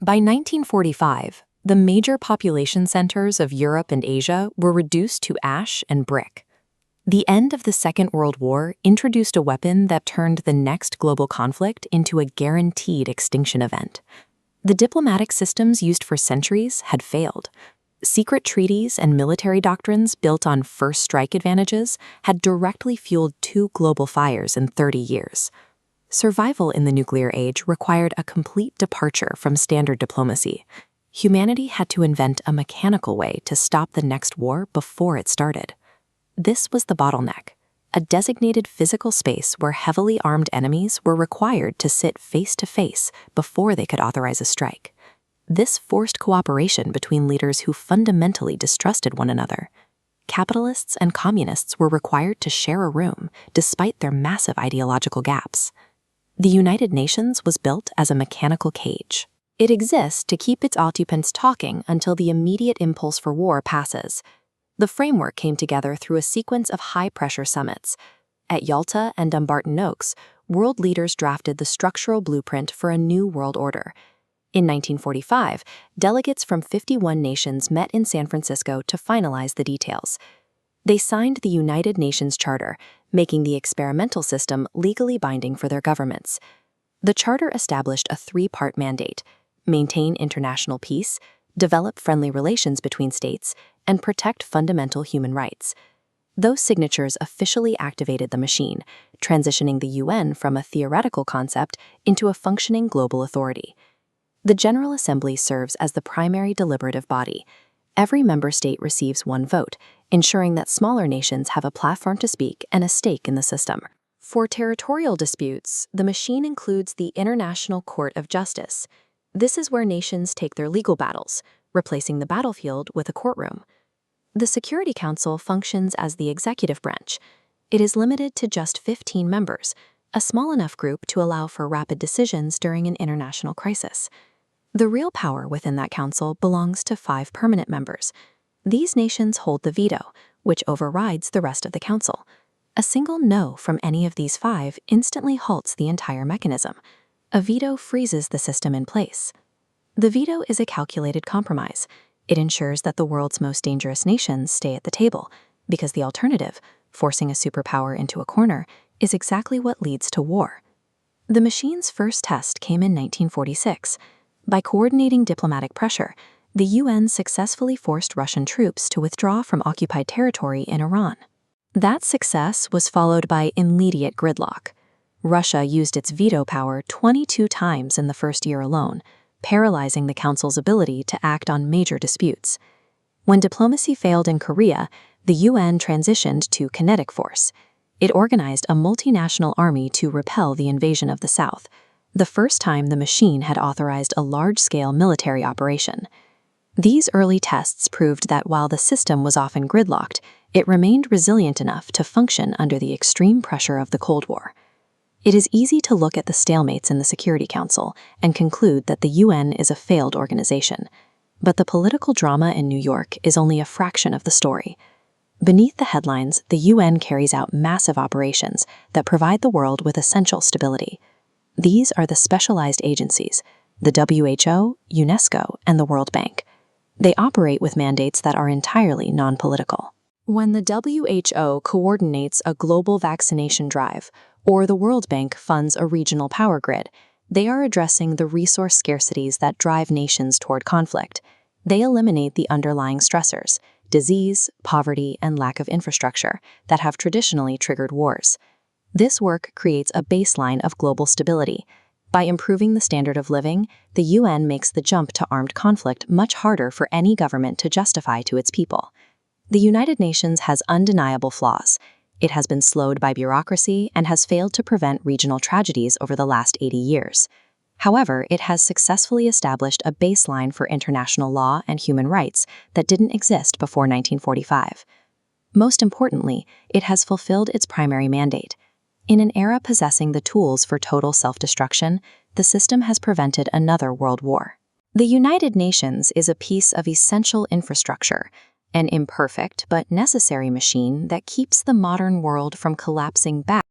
By 1945, the major population centers of Europe and Asia were reduced to ash and brick. The end of the Second World War introduced a weapon that turned the next global conflict into a guaranteed extinction event. The diplomatic systems used for centuries had failed. Secret treaties and military doctrines built on first strike advantages had directly fueled two global fires in 30 years. Survival in the nuclear age required a complete departure from standard diplomacy. Humanity had to invent a mechanical way to stop the next war before it started. This was the bottleneck, a designated physical space where heavily armed enemies were required to sit face to face before they could authorize a strike. This forced cooperation between leaders who fundamentally distrusted one another. Capitalists and communists were required to share a room, despite their massive ideological gaps. The United Nations was built as a mechanical cage. It exists to keep its occupants talking until the immediate impulse for war passes. The framework came together through a sequence of high-pressure summits. At Yalta and Dumbarton Oaks, world leaders drafted the structural blueprint for a new world order. In 1945, delegates from 51 nations met in San Francisco to finalize the details. They signed the United Nations Charter, making the experimental system legally binding for their governments. The charter established a three-part mandate: maintain international peace, develop friendly relations between states, and protect fundamental human rights. Those signatures officially activated the machine, transitioning the UN from a theoretical concept into a functioning global authority. The General Assembly serves as the primary deliberative body. Every member state receives one vote, ensuring that smaller nations have a platform to speak and a stake in the system. For territorial disputes, the machine includes the International Court of Justice. This is where nations take their legal battles, replacing the battlefield with a courtroom. The Security Council functions as the executive branch. It is limited to just 15 members, a small enough group to allow for rapid decisions during an international crisis. The real power within that council belongs to 5 permanent members. These nations hold the veto, which overrides the rest of the council. A single no from any of these 5 instantly halts the entire mechanism. A veto freezes the system in place. The veto is a calculated compromise. It ensures that the world's most dangerous nations stay at the table, because the alternative, forcing a superpower into a corner, is exactly what leads to war. The machine's first test came in 1946. By coordinating diplomatic pressure, the UN successfully forced Russian troops to withdraw from occupied territory in Iran. That success was followed by immediate gridlock. Russia used its veto power 22 times in the first year alone, paralyzing the Council's ability to act on major disputes. When diplomacy failed in Korea, the UN transitioned to kinetic force. It organized a multinational army to repel the invasion of the South, the first time the machine had authorized a large-scale military operation. These early tests proved that while the system was often gridlocked, it remained resilient enough to function under the extreme pressure of the Cold War. It is easy to look at the stalemates in the Security Council and conclude that the UN is a failed organization. But the political drama in New York is only a fraction of the story. Beneath the headlines, the UN carries out massive operations that provide the world with essential stability. These are the specialized agencies, the WHO, UNESCO, and the World Bank. They operate with mandates that are entirely non-political. When the WHO coordinates a global vaccination drive, or the World Bank funds a regional power grid, they are addressing the resource scarcities that drive nations toward conflict. They eliminate the underlying stressors, disease, poverty, and lack of infrastructure, that have traditionally triggered wars. This work creates a baseline of global stability. By improving the standard of living, the UN makes the jump to armed conflict much harder for any government to justify to its people. The United Nations has undeniable flaws. It has been slowed by bureaucracy and has failed to prevent regional tragedies over the last 80 years. However, it has successfully established a baseline for international law and human rights that didn't exist before 1945. Most importantly, it has fulfilled its primary mandate. In an era possessing the tools for total self-destruction, the system has prevented another world war. The United Nations is a piece of essential infrastructure, an imperfect but necessary machine that keeps the modern world from collapsing back